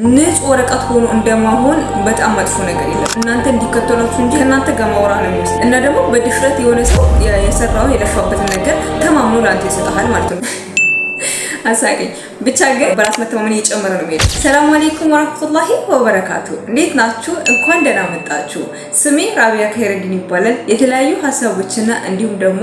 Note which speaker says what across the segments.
Speaker 1: ንጹህ ወረቀት ሆኖ እንደማሆን በጣም መጥፎ ነገር የለም። እናንተ እንዲከተላችሁ እንጂ ከእናንተ ጋር ማውራ ነው የሚመስለው። እና ደግሞ በድፍረት የሆነ ሰው የሰራውን የለፋበትን ነገር ተማምኖ ለአንተ ይሰጣል ማለት ነው። አሳቀኝ ብቻ ግን በራስ መተማመን እየጨመረ ነው የሚሄደው። ሰላም አለይኩም ወራህመቱላሂ ወበረካቱ። እንዴት ናችሁ? እንኳን ደህና መጣችሁ። ስሜ ራቢያ ከይረዲን ይባላል። የተለያዩ ሀሳቦችና እንዲሁም ደግሞ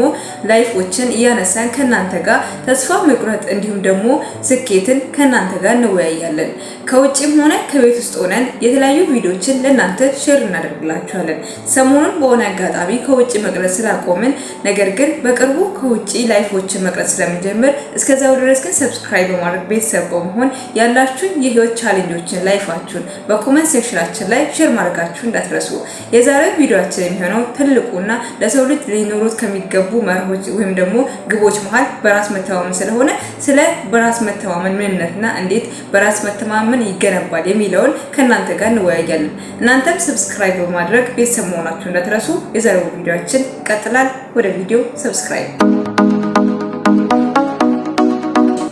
Speaker 1: ላይፎችን እያነሳን ከናንተ ጋር ተስፋ መቁረጥ እንዲሁም ደግሞ ስኬትን ከናንተ ጋር እንወያያለን። ከውጭም ሆነ ከቤት ውስጥ ሆነን የተለያዩ ቪዲዮችን ለናንተ ሼር እናደርግላችኋለን። ሰሞኑን በሆነ አጋጣሚ ከውጭ መቅረጽ ስላቆምን፣ ነገር ግን በቅርቡ ከውጭ ላይፎችን መቅረጽ ስለምንጀምር እስከዛው ድረስ ግን ሰብስክራይብ በማድረግ ቤተሰብ በመሆን ያላችሁን የህይወት ቻሌንጆችን ላይፋችሁን በኮሜንት ሴክሽናችን ላይ ሼር ማድረጋችሁ እንዳትረሱ። የዛሬው ቪዲዮአችን የሚሆነው ትልቁና ለሰው ልጅ ሊኖሩት ከሚገቡ መርሆች ወይም ደግሞ ግቦች መሃል በራስ መተማመን ስለሆነ ስለ በራስ መተማመን ምንነትና እንዴት በራስ መተማመን ይገነባል የሚለውን ከናንተ ጋር እንወያያለን። እናንተም ሰብስክራይብ በማድረግ ቤተሰብ መሆናችሁ እንዳትረሱ። የዛሬው ቪዲዮአችን ይቀጥላል። ወደ ቪዲዮ ሰብስክራይብ።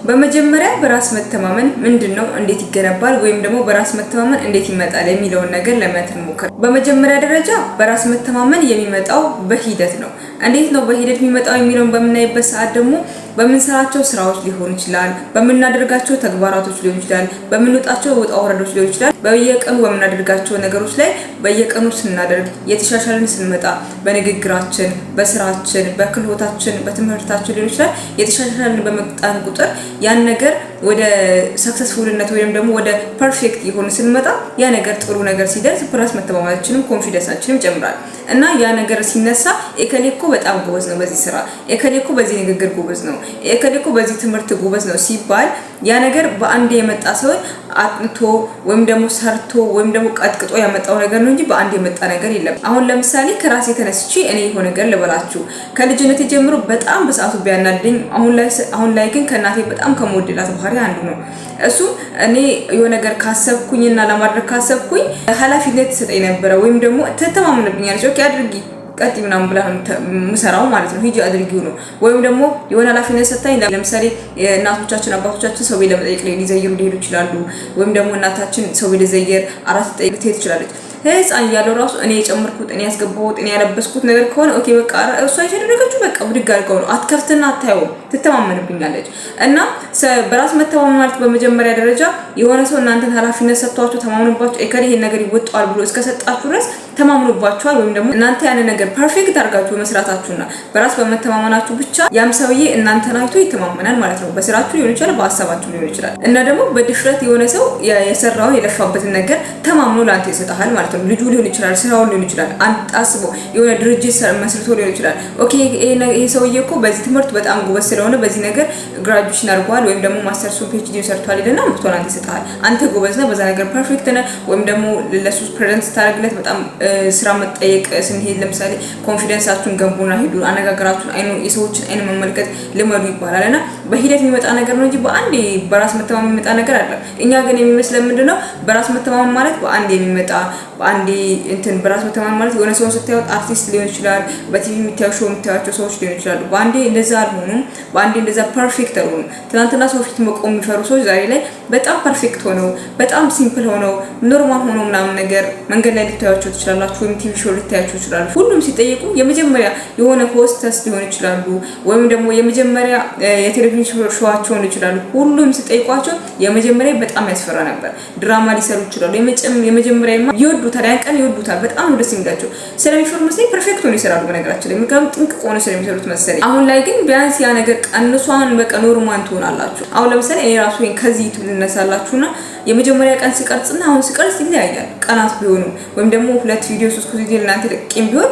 Speaker 1: በመጀመሪያ በራስ መተማመን ምንድነው፣ እንዴት ይገነባል ወይም ደግሞ በራስ መተማመን እንዴት ይመጣል የሚለውን ነገር ለማየት እንሞክር። በመጀመሪያ ደረጃ በራስ መተማመን የሚመጣው በሂደት ነው። እንዴት ነው በሂደት የሚመጣው የሚለውን በምናይበት ሰዓት ደግሞ በምንሰራቸው ስራዎች ሊሆን ይችላል፣ በምናደርጋቸው ተግባራቶች ሊሆን ይችላል፣ በምንወጣቸው ውጣ ወረዶች ሊሆን ይችላል። በየቀኑ በምናደርጋቸው ነገሮች ላይ በየቀኑ ስናደርግ የተሻሻልን ስንመጣ በንግግራችን፣ በስራችን፣ በክህሎታችን፣ በትምህርታችን ሊሆን ይችላል የተሻሻልን በመጣን ቁጥር ያን ነገር ወደ ሰክሰስፉልነት ወይም ደግሞ ወደ ፐርፌክት የሆነ ስንመጣ ያ ነገር ጥሩ ነገር ሲደርስ በራስ መተማመናችንም ኮንፊደንሳችንም ይጨምራል። እና ያ ነገር ሲነሳ ኤከሌኮ በጣም ጎበዝ ነው በዚህ ስራ፣ ኤከሌኮ በዚህ ንግግር ጎበዝ ነው፣ ኤከሌኮ በዚህ ትምህርት ጎበዝ ነው ሲባል ያ ነገር በአንዴ የመጣ ሲሆን አጥንቶ ወይም ደግሞ ሰርቶ ወይም ደግሞ ቀጥቅጦ ያመጣው ነገር ነው እንጂ በአንዴ የመጣ ነገር የለም። አሁን ለምሳሌ ከራሴ ተነስቼ እኔ የሆነ ነገር ልበላችሁ። ከልጅነቴ ጀምሮ በጣም በሰዓቱ ቢያናድኝ አሁን ላይ ግን ከእናቴ በጣም ከመወደዳት ባህሪ አንዱ ነው። እሱ እኔ የሆነ ነገር ካሰብኩኝና ለማድረግ ካሰብኩኝ ኃላፊነት ትሰጠኝ ነበረ ወይም ደግሞ ትተማመንብኛለች። ኦኬ አድርጊ ቀጥ ምናምን ብላ ምሰራው ማለት ነው። ሂጂ አድርጊው ነው። ወይም ደግሞ የሆነ ኃላፊነት ሰጣኝ። ለምሳሌ እናቶቻችን አባቶቻችን ሰው ቤት ለመጠየቅ ሊዘይሩ ሊሄዱ ይችላሉ። ወይም ደግሞ እናታችን ሰው ቤት ለዘየር አራት ጠይቅ ትሄድ ትችላለች። ህፃን እያለሁ ራሱ እኔ የጨመርኩት እኔ ያስገባሁት እኔ ያለበስኩት ነገር ከሆነ ኦኬ በቃ እሷ የተደረገችው በቃ ብድግ አድርገው ነው። አትከፍትና አታየውም፣ ትተማመንብኛለች። እና በራስ መተማመን ማለት በመጀመሪያ ደረጃ የሆነ ሰው እናንተን ኃላፊነት ሰጥቷችሁ ተማምኖባችሁ እከሌ ይሄን ነገር ይወጣዋል ብሎ እስከሰጣችሁ ድረስ ተማምኖባችኋል። ወይም ደግሞ እናንተ ያንን ነገር ፐርፌክት አድርጋችሁ በመስራታችሁና በራስ በመተማመናችሁ ብቻ ያም ሰውዬ እናንተን አይቶ ይተማመናል ማለት ነው። በስራችሁ ሊሆን ይችላል፣ በሀሳባችሁ ሊሆን ይችላል። እና ደግሞ በድፍረት የሆነ ሰው የሰራውን የለፋበትን ነገር ተማምኖ ለአንተ ይሰጣል ማለት ነው። ልጁ ሊሆን ይችላል፣ ስራውን ሊሆን ይችላል። አንተ አስቦ የሆነ ድርጅት መስርቶ ሊሆን ይችላል። ኦኬ ይሄ ሰውዬ እኮ በዚህ ትምህርት በጣም ጎበዝ ስለሆነ በዚህ ነገር ግራጁዌሽን አድርጓል ወይም ደግሞ ማስተርስ ፒኤችዲ ሰርቷል ይልና መጥቶ አንተ ይሰጣል። አንተ ጎበዝ ነህ፣ በዛ ነገር ፐርፌክት ነህ። ወይም ደግሞ ለሱ ፕሬዘንት ታደርግለት በጣም ስራ መጠየቅ ስንሄድ ለምሳሌ ኮንፊደንሳችሁን ገንቡና ሂዱ፣ አነጋገራችሁን የሰዎችን አይን መመልከት ልመዱ ይባላልና በሂደት የሚመጣ ነገር ነው እንጂ በአንዴ በራስ መተማመን የሚመጣ ነገር አይደለም። እኛ ግን የሚመስለን ምንድነው በራስ መተማመን ማለት በአንዴ የሚመጣ በአንዴ እንትን በራስ መተማመን ማለት የሆነ ሰው ስታዩት አርቲስት ሊሆን ይችላል፣ በቲቪ የሚታዩ ሾው የምታዩቸው ሰዎች ሊሆን ይችላሉ። በአንዴ እንደዛ አልሆኑም፣ በአንዴ እንደዛ ፐርፌክት አልሆኑም። ትናንትና ሰው ፊት መቆም የሚፈሩ ሰዎች ዛሬ ላይ በጣም ፐርፌክት ሆነው በጣም ሲምፕል ሆነው ኖርማል ሆነው ምናምን ነገር መንገድ ላይ ልታያቸው ትችላላችሁ፣ ወይም ቲቪ ሾው ልታያቸው ይችላሉ። ሁሉም ሲጠየቁ የመጀመሪያ የሆነ ሆስተስ ሊሆን ይችላሉ፣ ወይም ደግሞ የመጀመሪያ የቴሌቪዥን ሾዋቸውን ይችላሉ። ሁሉም ሲጠይቋቸው የመጀመሪያ በጣም ያስፈራ ነበር። ድራማ ሊሰሩ ይችላሉ። የመጀመሪያ ይወዱታል፣ ያን ቀን ይወዱታል። በጣም ደስ የሚላቸው ስለሚፈሩ መሰለኝ ፐርፌክት ሆነው ይሰራሉ። በነገራችን ላይ ምክንያቱም ጥንቅቅ ሆነው ስለሚሰሩት መሰለኝ። አሁን ላይ ግን ቢያንስ ያ ነገር ቀንሷን በቃ ኖርማል ትሆናላችሁ። አሁን ለምሳሌ እኔ ራሱ ከዚህ ዩቲዩብ ልነሳላችሁና የመጀመሪያ ቀን ሲቀርጽና አሁን ሲቀርጽ ይለያያል። ቀናት ቢሆኑ ወይም ደግሞ 2 ቪዲዮ 3 ቪዲዮ ለእናንተ ለቅም ቢሆን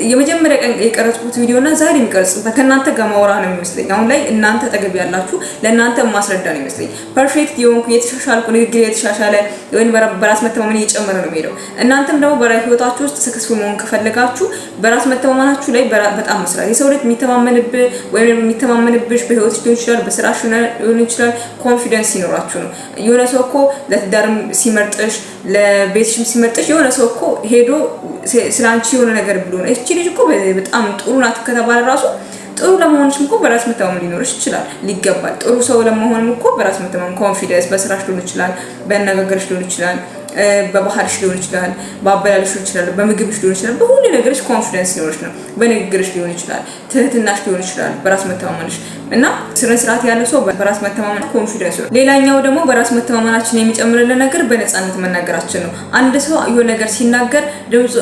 Speaker 1: የመጀመሪያ ቀን የቀረጽኩት ቪዲዮና ዛሬ የሚቀርጽበት ከእናንተ ጋር ማውራ ነው የሚመስለኝ። አሁን ላይ እናንተ አጠገብ ያላችሁ ለእናንተ ማስረዳ ነው የሚመስለኝ። ፐርፌክት የሆንኩ የተሻሻልኩ ንግግር የተሻሻለ ወይም በራስ መተማመን እየጨመረ ነው የሚሄደው። እናንተም ደግሞ በራስ ህይወታችሁ ውስጥ ሰክሰስፉል መሆን ከፈለጋችሁ በራስ መተማመናችሁ ላይ በጣም መስራት። የሰው ልጅ የሚተማመንብህ ወይም የሚተማመንብሽ በህይወትሽ ሊሆን ይችላል፣ በስራሽ ሊሆን ይችላል። ኮንፊደንስ ይኖራችሁ ነው። የሆነ ሰው እኮ ለትዳርም ሲመርጥሽ ለቤትሽም ሲመርጥሽ የሆነ ሰው እኮ ሄዶ ስላንቺ የሆነ ነገር ብሎ ነው እቺ ልጅ እኮ በጣም ጥሩ ናት ከተባለ ራሱ ጥሩ ለመሆንሽም እኮ በራስ መተማመን ሊኖርሽ ይችላል፣ ሊገባል። ጥሩ ሰው ለመሆንም እኮ በራስ መተማመን ኮንፊደንስ፣ በስራሽ ሊሆን ይችላል፣ በአነጋገርሽ ሊሆን ይችላል፣ በባህልሽ ሊሆን ይችላል፣ በአበላልሽ ሊሆን ይችላል፣ በምግብሽ ሊሆን ይችላል፣ በሁሉ ነገርሽ ኮንፊደንስ ሊሆንሽ ነው። በንግግርሽ ሊሆን ይችላል፣ ትህትናሽ ሊሆን ይችላል፣ በራስ መተማመንሽ እና ስነ ስርዓት ያለው ሰው በራስ መተማመን ኮንፊደንስ ነው። ሌላኛው ደግሞ በራስ መተማመናችን የሚጨምርልን ነገር በነፃነት መናገራችን ነው። አንድ ሰው የሆነ ነገር ሲናገር ድምፁ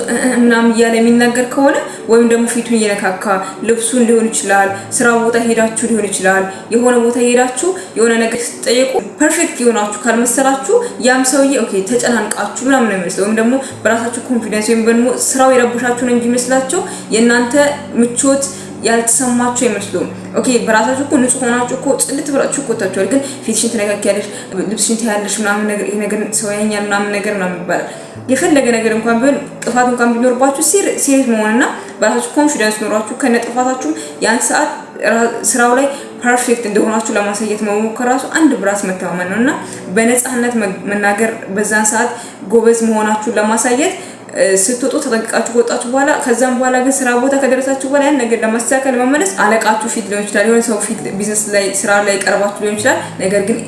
Speaker 1: ምናምን እያለ የሚናገር ከሆነ ወይም ደግሞ ፊቱን እየነካካ ልብሱን ሊሆን ይችላል፣ ስራ ቦታ ሄዳችሁ ሊሆን ይችላል፣ የሆነ ቦታ ሄዳችሁ የሆነ ነገር ስትጠየቁ ፐርፌክት የሆናችሁ ካልመሰላችሁ ያም ሰውዬ ኦኬ ተጨናንቃችሁ ምናምን ነው የሚመስለው። ወይም ደግሞ በራሳችሁ ኮንፊደንስ ወይም ደግሞ ስራው የረብሻችሁ ነው እንጂ ይመስላችሁ የእናንተ ምቾት ያልተሰማችሁ አይመስሉም። ኦኬ በራሳችሁ እኮ ንጹህ ሆናችሁ እኮ ጽድት ብላችሁ እኮ ታችኋል። ግን ፊትሽን ትነካኪያለሽ፣ ልብስሽን ታያለሽ ምናምን ነገር ይሄ ነገር ሰው ያኛል ምናምን ነገር ነው ይባላል። የፈለገ ነገር እንኳን ቢሆን ጥፋት እንኳን ቢኖርባችሁ ሲሪየስ መሆንና በራሳችሁ ኮንፊደንስ ኖራችሁ ከነ ጥፋታችሁ ያን ሰዓት ስራው ላይ ፐርፌክት እንደሆናችሁ ለማሳየት መሞከር ራሱ አንድ በራስ መተማመን ነውና በነፃነት መናገር በዛን ሰዓት ጎበዝ መሆናችሁን ለማሳየት ስትወጡ ተጠንቅቃችሁ ወጣችሁ በኋላ ከዛም በኋላ ግን ስራ ቦታ ከደረሳችሁ በኋላ ያን ነገር ለማስተካከል መመለስ አለቃችሁ ፊት ሊሆን ይችላል፣ የሆነ ሰው ፊት ቢዝነስ ላይ ስራ ላይ ቀርባችሁ ሊሆን ይችላል። ነገር ግን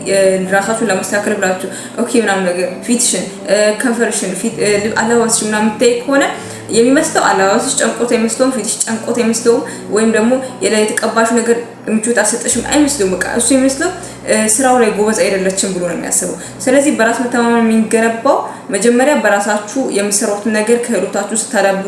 Speaker 1: ራሳችሁን ለማስተካከል ብላችሁ ኦኬ ምናምን ነገር ፊትሽን፣ ከንፈርሽን፣ ፊት አለባበስሽ ምናምን የምታይ ከሆነ የሚመስለው አለባበስሽ ጨንቆት አይመስለውም፣ ፊትሽ ጨንቆት አይመስለውም፣ ወይም ደግሞ የላይ የተቀባሽ ነገር ምቾት አልሰጠሽም አይመስለውም። በቃ እሱ የሚመስለው ስራው ላይ ጎበዝ አይደለችም ብሎ ነው የሚያስበው። ስለዚህ በራስ መተማመን የሚገነባው መጀመሪያ በራሳችሁ የምትሰሩትን ነገር ክህሎታችሁ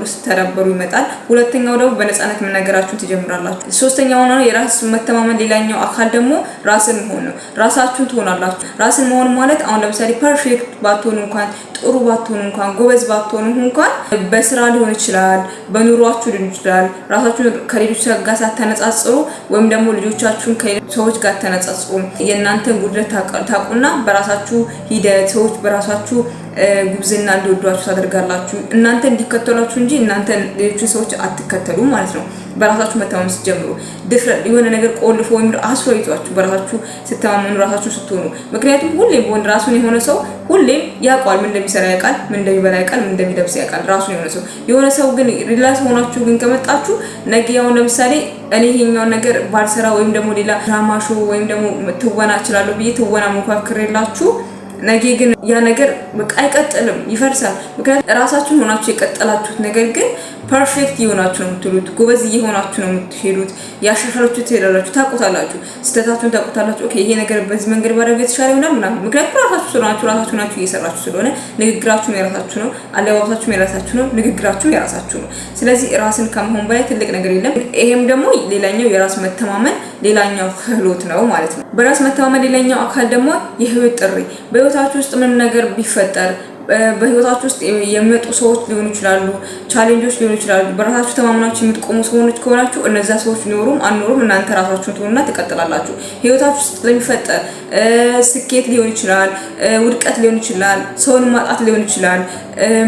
Speaker 1: ስታዳብሩ ይመጣል። ሁለተኛው ደግሞ በነፃነት መናገራችሁን ትጀምራላችሁ። ሶስተኛው ነው የራስ መተማመን ሌላኛው አካል ደግሞ ራስን መሆን ነው። ራሳችሁን ትሆናላችሁ። ራስን መሆን ማለት አሁን ለምሳሌ ፐርፌክት ባትሆኑ እንኳን ጥሩ ባትሆኑ እንኳን ጎበዝ ባትሆኑ እንኳን በስራ ሊሆን ይችላል፣ በኑሯችሁ ሊሆን ይችላል። ራሳችሁን ከሌሎች ጋር ሳታነጻጽሩ ወይም ደግሞ ልጆቻችሁን ከሌሎች ሰዎች ጋር ታነጻጽሩ የእናንተን ጉድለት ታውቁና በራሳችሁ ሂደት ሰዎች በራሳችሁ ጉብዝና እንዲወዷችሁ ታደርጋላችሁ። እናንተ እንዲከተሏችሁ እንጂ እናንተ ሌሎችን ሰዎች አትከተሉ ማለት ነው። በራሳችሁ መተማመን ስትጀምሩ ድፍረት የሆነ ነገር ቆልፎ ወይም አስሮ ይዟችሁ በራሳችሁ ስትተማመኑ ራሳችሁ ስትሆኑ። ምክንያቱም ሁሌም ወንድ ራሱን የሆነ ሰው ሁሌም ያውቃል፣ ምን እንደሚሰራ ያውቃል፣ ምን እንደሚበላ ያውቃል፣ ምን እንደሚለብስ ያውቃል። ራሱን የሆነ ሰው ግን ሪላክስ ሆናችሁ ግን ከመጣችሁ ነገ ያው ለምሳሌ እኔ ይሄኛው ነገር ባልሰራ ወይም ደግሞ ሌላ ድራማ ሾው ወይም ደግሞ ትወና እችላለሁ ብዬ ትወና ሞካክሬላችሁ ነገ ግን ያ ነገር በቃ አይቀጥልም፣ ይፈርሳል። ምክንያቱም ራሳችሁን ሆናችሁ የቀጠላችሁት ነገር ግን ፐርፌክት ይሆናችሁ ነው የምትሉት፣ ጎበዝ እየሆናችሁ ነው የምትሄዱት፣ ያሻሻላችሁ ትሄዳላችሁ፣ ታውቁታላችሁ፣ ስህተታችሁን ታውቁታላችሁ። ኦኬ ይሄ ነገር በዚህ መንገድ ባደረገ የተሻለ ይሆናል ምናምን። ምክንያቱም ራሳችሁ ናችሁ እየሰራችሁ ስለሆነ ንግግራችሁም የራሳችሁ ነው፣ አለባበሳችሁም የራሳችሁ ነው፣ ንግግራችሁም የራሳችሁ ነው። ስለዚህ ራስን ከመሆን በላይ ትልቅ ነገር የለም። ይሄም ደግሞ ሌላኛው የራስ መተማመን ሌላኛው ክህሎት ነው ማለት ነው። በራስ መተማመን ሌላኛው አካል ደግሞ የህይወት ጥሪ። በህይወታችሁ ውስጥ ምንም ነገር ቢፈጠር በህይወታችሁ ውስጥ የሚመጡ ሰዎች ሊሆኑ ይችላሉ፣ ቻሌንጆች ሊሆኑ ይችላሉ። በራሳችሁ ተማምናችሁ የምትቆሙ ሰዎች ከሆናችሁ እነዛ ሰዎች ሊኖሩም አንኖሩም እናንተ ራሳችሁን ትሆኑና ትቀጥላላችሁ። ህይወታችሁ ውስጥ ለሚፈጠር ስኬት ሊሆን ይችላል፣ ውድቀት ሊሆን ይችላል፣ ሰውን ማጣት ሊሆን ይችላል።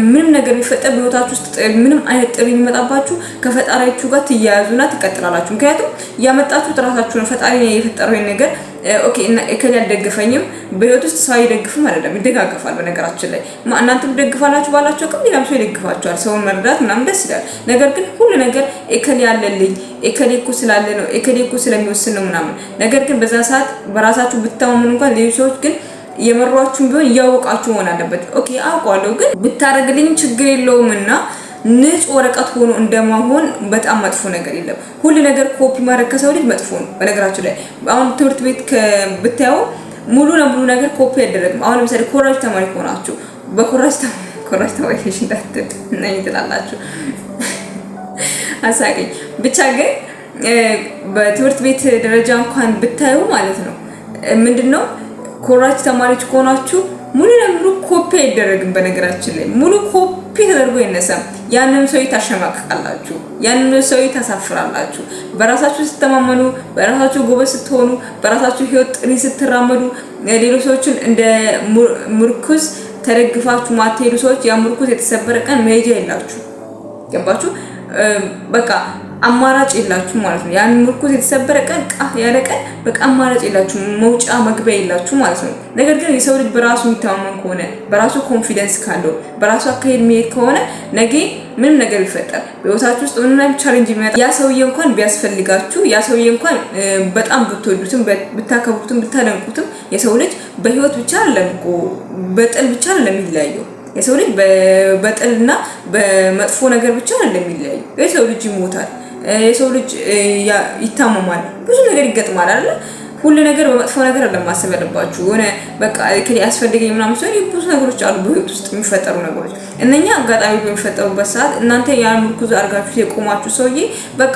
Speaker 1: ምንም ነገር ቢፈጠር በህይወታችሁ ውስጥ ምንም አይነት ጥሪ የሚመጣባችሁ ከፈጣሪያችሁ ጋር ትያያዙና ትቀጥላላችሁ። ምክንያቱም ያመጣችሁት ራሳችሁ ነው። ፈጣሪ የፈጠረው ነገር ኦኬ እና እከሌ አልደገፈኝም። በህይወት ውስጥ ሰው አይደግፍም አይደለም፣ ይደጋገፋል። በነገራችን ላይ እናንተም ትደግፋላችሁ ባላችሁ አቅም ሌላም ሰው ይደግፋችኋል። ሰውን መርዳት ምናምን ደስ ይላል። ነገር ግን ሁሉ ነገር እከሌ ያለልኝ እከሌ እኮ ስላለ ነው እከሌ እኮ ስለሚወስን ነው ምናምን። ነገር ግን በዛ ሰዓት በራሳችሁ ብትተማመኑ እንኳን ሌሎች ሰዎች ግን የመሯችሁን ቢሆን እያወቃችሁ መሆን አለበት። ኦኬ አውቀዋለሁ ግን ብታረግልኝ ችግር የለውምና ንጹህ ወረቀት ሆኖ እንደማሆን በጣም መጥፎ ነገር የለም። ሁሉ ነገር ኮፒ ማድረግ ከሰው ልጅ መጥፎ ነው። በነገራችን ላይ አሁን ትምህርት ቤት ብታዩ ሙሉ ለሙሉ ነገር ኮፒ አይደረግም። አሁን ለምሳሌ ኮራጅ ተማሪ ከሆናችሁ በኮራጅ ተማሪ እንዳትል ነኝ ትላላችሁ። አሳቀኝ ብቻ ግን በትምህርት ቤት ደረጃ እንኳን ብታዩ ማለት ነው ምንድነው ኮራጅ ተማሪዎች ከሆናችሁ ሙሉ ለሙሉ ኮፒ አይደረግም። በነገራችን ላይ ሙሉ ኮፒ ተደርጎ ይነሳም። ያንን ሰው ታሸማቅቃላችሁ፣ ያንን ሰው ታሳፍራላችሁ። በራሳችሁ ስትተማመኑ፣ በራሳችሁ ጎበዝ ስትሆኑ፣ በራሳችሁ ህይወት ጥሪ ስትራመዱ ሌሎች ሰዎችን እንደ ምርኩዝ ተደግፋችሁ ማትሄዱ ሰዎች ያ ምርኩዝ የተሰበረ ቀን መሄጃ የላችሁ። ገባችሁ? በቃ አማራጭ የላችሁ ማለት ነው። ያን ምርኩዝ የተሰበረ ቀን ያለ ቀን በቃ አማራጭ የላችሁ፣ መውጫ መግቢያ የላችሁ ማለት ነው። ነገር ግን የሰው ልጅ በራሱ የሚተማመን ከሆነ በራሱ ኮንፊደንስ ካለው በራሱ አካሄድ የሚሄድ ከሆነ ነገ ምንም ነገር ቢፈጠር በህይወታችሁ ውስጥ ምንም አይነት ቻሌንጅ የሚያጣ ያ ሰውዬ እንኳን ቢያስፈልጋችሁ ያ ሰውዬ እንኳን በጣም ብትወዱትም ብታከብሩትም ብታደንቁትም የሰው ልጅ በህይወት ብቻ አይደለም እኮ በጥል ብቻ አይደለም የሚለያየው። የሰው ልጅ በጥልና በመጥፎ ነገር ብቻ አይደለም የሚለያየው። የሰው ልጅ ይሞታል፣ የሰው ልጅ ይታመማል፣ ብዙ ነገር ይገጥማል አይደል? ሁሉ ነገር በመጥፎ ነገር ለማሰብ ያለባችሁ ሆነ በቃ እከሌ ያስፈልገኝ ምናምን ሲሆን ብዙ ነገሮች አሉ በህይወት ውስጥ የሚፈጠሩ ነገሮች። እነኛ አጋጣሚ በሚፈጠሩበት ሰዓት እናንተ ያን ምርኩዝ አድርጋችሁ የቆማችሁ ሰውዬ በቃ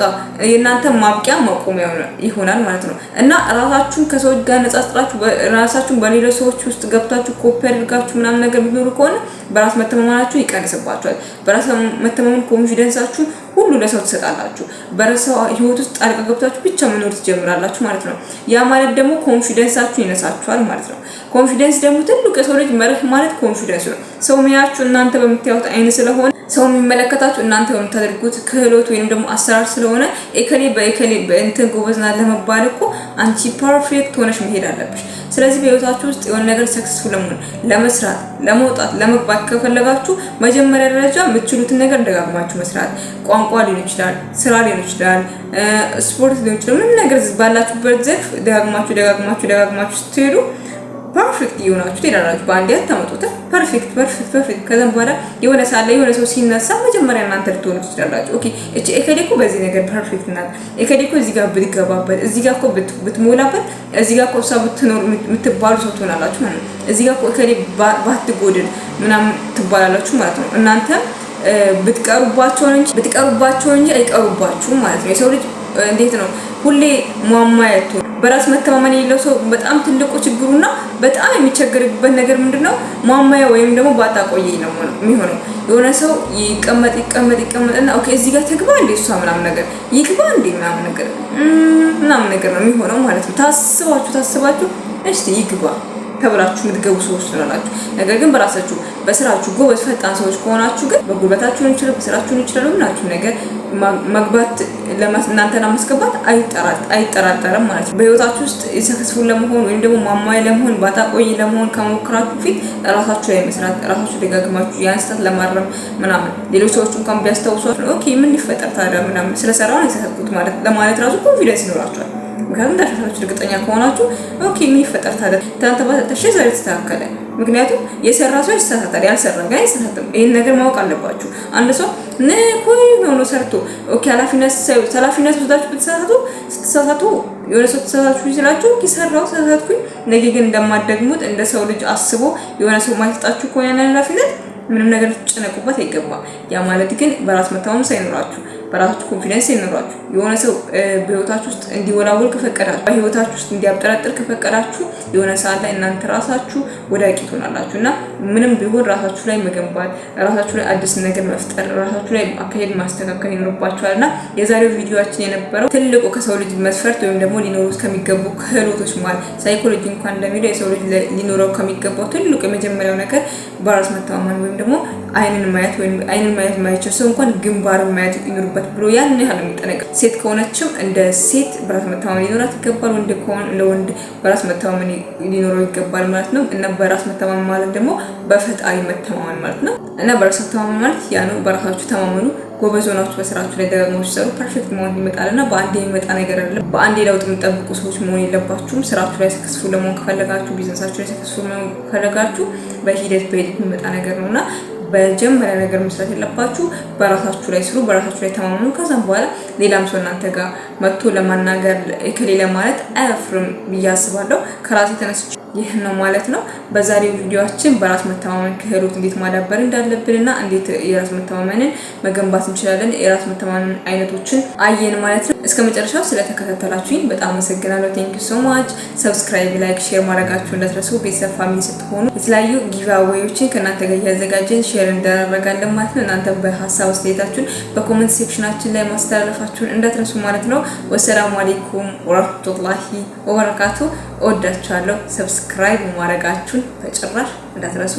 Speaker 1: የእናንተ ማብቂያ መቆሚያ ይሆናል ማለት ነው። እና ራሳችሁን ከሰዎች ጋር ነጻጽራችሁ ራሳችሁን በሌሎች ሰዎች ውስጥ ገብታችሁ ኮፒ አድርጋችሁ ምናምን ነገር ቢኖሩ ከሆነ በራስ መተማመናችሁ ይቀንስባችኋል። በራስ መተማመን ኮንፊደንሳችሁ ሁሉ ለሰው ትሰጣላችሁ። በራስዎ ህይወት ውስጥ ጣልቃ ገብታችሁ ብቻ መኖር ትጀምራላችሁ ማለት ነው። ያ ማለት ደግሞ ኮንፊደንሳችሁ ይነሳችኋል ማለት ነው። ኮንፊደንስ ደግሞ ትልቁ የሰው ልጅ መርህ ማለት ኮንፊደንስ ነው። ሰው የሚያያችሁ እናንተ በምታዩት አይን ስለሆነ ሰው የሚመለከታችሁ እናንተ በምታደርጉት ክህሎት ወይም ደግሞ አሰራር ስለሆነ እከሌ በእንትን ጎበዝና ለመባል እኮ አንቺ ፐርፌክት ሆነሽ መሄድ አለብሽ። ስለዚህ በህይወታችሁ ውስጥ የሆነ ነገር ሰክሰስፉል ለመሆን ለመስራት ለመውጣት ለመግባት ከፈለጋችሁ መጀመሪያ ደረጃ የምትችሉትን ነገር ደጋግማችሁ መስራት፣ ቋንቋ ሊሆን ይችላል፣ ስራ ሊሆን ይችላል፣ ስፖርት ሊሆን ይችላል። ምንም ነገር ባላችሁበት ዘርፍ ደጋግማችሁ ስትሄዱ ፐርፌክት ይሆናችሁ ትሄዳላችሁ። በአንዴ አታመጡትም። ፐርፌክት ከዛም በኋላ የሆነ ሳለ የሆነ ሰው ሲነሳ መጀመሪያ እናንተ ልትሆኑ ትችላላችሁ። ኦኬ እቺ እከሌ እኮ በዚህ ነገር ፐርፌክት ናት፣ እከሌ እኮ እዚህ ጋር ብትገባበት፣ እዚህ ጋር እኮ ብትሞላበት፣ እዚህ ጋር እኮ እሷ ብትኖር የምትባሉ ሰው ትሆናላችሁ ማለት ነው። እዚህ ጋር እኮ እከሌ ባትጎድል ምናምን ትባላላችሁ ማለት ነው። እናንተ ብትቀሩባቸው እንጂ አይቀሩባችሁም ማለት ነው። የሰው ልጅ እንዴት ነው ሁሌ ሟሟያቱ በራስ መተማመን የሌለው ሰው በጣም ትልቁ ችግሩና በጣም የሚቸገርበት ነገር ምንድነው? ሟሟያ ወይም ደግሞ ባጣቆየኝ ነው የሚሆነው። የሆነ ሰው ይቀመጥና ኦኬ እዚህ ጋር ተግባ እንደ እሷ ምናምን ነገር ይግባ እንደ ምናምን ነገር ነው የሚሆነው ማለት ነው። ታስባችሁ እስቲ ይግባ ተብላችሁ የምትገቡ ሰዎች ትላላችሁ። ነገር ግን በራሳችሁ በስራችሁ ጎበዝ ፈጣን ሰዎች ከሆናችሁ ግን በጉልበታችሁ ነው ይችላል፣ በስራችሁ ነው ይችላል። ምናችሁ ነገር መግባት እናንተና ማስገባት አይጠራጠርም ማለት ነው። በህይወታችሁ ውስጥ ሰክሰስፉል ለመሆን ወይም ደግሞ ማሟያ ለመሆን ባጣቆይ ለመሆን ከሞክራችሁ ፊት ራሳችሁ ላይ መስራት፣ ራሳችሁ ደጋግማችሁ ያን ስህተት ለማረም ምናምን ሌሎች ሰዎች እንኳን ቢያስታውሷችሁ ኦኬ ምን ሊፈጠር ታዲያ ምናምን ስለሰራው ነው የሰራሁት ማለት ለማለት ራሱ ኮንፊደንስ ይኖራችኋል። ምክንያቱም ዳሽታችሁ እርግጠኛ ከሆናችሁ ኦኬ ምን ይፈጠር ታዲያ ትናንት ባታጠሽ ዛሬ ተስተካከለ። ምክንያቱም የሰራ ሰው ይሳሳታል፣ ያልሰራ ግን አይሳሳትም። ይሄን ነገር ማወቅ አለባችሁ። አንድ ሰው ነኮይ ነው ሰርቶ ኦኬ ኃላፊነት ወስዳችሁ ስትሳሳቱ የሆነ ሰው ተሳሳቱ ይችላችሁ ይሰራው ተሳሳትኩኝ ነገ ግን እንደማትደግሙት እንደ ሰው ልጅ አስቦ የሆነ ሰው ማይሰጣችሁ ከሆነ ኃላፊነት ምንም ነገር ልትጨነቁበት አይገባም። ያ ማለት ግን በራስ መተማመን ሳይኖራችሁ በራሳችሁ ኮንፊደንስ ሳይኖራችሁ የሆነ ሰው በህይወታችሁ ውስጥ እንዲወላወል ከፈቀዳችሁ በህይወታችሁ ውስጥ እንዲያብጠረጥር ከፈቀዳችሁ የሆነ ሰዓት ላይ እናንተ ራሳችሁ ወዳቂ ትሆናላችሁና ምንም ቢሆን ራሳችሁ ላይ መገንባት ራሳችሁ ላይ አዲስ ነገር መፍጠር ራሳችሁ ላይ አካሄድ ማስተካከል ይኖርባችኋልና የዛሬው ቪዲዮአችን የነበረው ትልቁ ከሰው ልጅ መስፈርት ወይም ደግሞ ሊኖሩት ከሚገቡ ክህሎቶች ማለት ሳይኮሎጂ እንኳን እንደሚለው የሰው ልጅ ሊኖረው ከሚገባው ትልቁ የመጀመሪያው ነገር በራስ መተማመን ወይም ደግሞ አይንን ማየት ማይችል ሰው እንኳን ግንባር ማየት ይኖርበት ብሎ ያን ያህል የሚጠነቀቅ ሴት ከሆነችም እንደ ሴት በራስ መተማመን ሊኖራት ይገባል። ወንድ ከሆነ እንደ ወንድ በራስ መተማመን ሊኖረው ይገባል ማለት ነው። እና በራስ መተማመን ማለት ደግሞ በፈጣሪ መተማመን ማለት ነው። እና በራስ መተማመን ማለት ያ ነው። በራሳችሁ ተማመኑ። ጎበዝ ሆናችሁ በስራችሁ ላይ ደጋግማችሁ ሰሩ። ፐርፌክት መሆን ይመጣልና በአንዴ የሚመጣ ነገር አይደለም። በአንዴ ለውጥ የምትጠብቁ ሰዎች መሆን የለባችሁም። ስራችሁ ላይ ሰክሰስፉል ለመሆን ከፈለጋችሁ፣ ቢዝነሳችሁ ላይ ሰክሰስፉል ለመሆን ከፈለጋችሁ በሂደት የሚመጣ ነገር ነውና በመጀመሪያ ነገር መስራት የለባችሁ። በራሳችሁ ላይ ስሩ፣ በራሳችሁ ላይ ተማመኑ። ከዛም በኋላ ሌላም ሰው እናንተ ጋር መጥቶ ለማናገር ከሌላ ማለት አያፍርም ብዬ አስባለሁ። ከራሴ ተነስቼ ይህ ነው ማለት ነው። በዛሬው ቪዲዮአችን በራስ መተማመን ክህሎት እንዴት ማዳበር እንዳለብንና እንዴት የራስ መተማመንን መገንባት እንችላለን የራስ መተማመን አይነቶችን አየን ማለት ነው። እስከ መጨረሻው ስለተከታተላችሁኝ በጣም አመሰግናለሁ። ቴንክ ዩ ሶ ማች። ሰብስክራይብ፣ ላይክ፣ ሼር ማድረጋችሁ እንዳትረሱ። ቤተሰብ ፋሚሊ ስትሆኑ የተለያዩ ጊቫዌዎችን ከእናንተ ጋር እያዘጋጀን ሼር እንደራረጋለን ማለት ነው። እናንተ በሀሳብ አስተያየታችሁን በኮሜንት ሴክሽናችን ላይ ማስተላለፋችሁን እንዳትረሱ ማለት ነው። ወሰላሙ አለይኩም ወራህመቱላሂ ወበረካቱ። እወዳችኋለሁ። ሰብስክራይብ ማድረጋችሁን በጭራሽ እንዳትረሱ።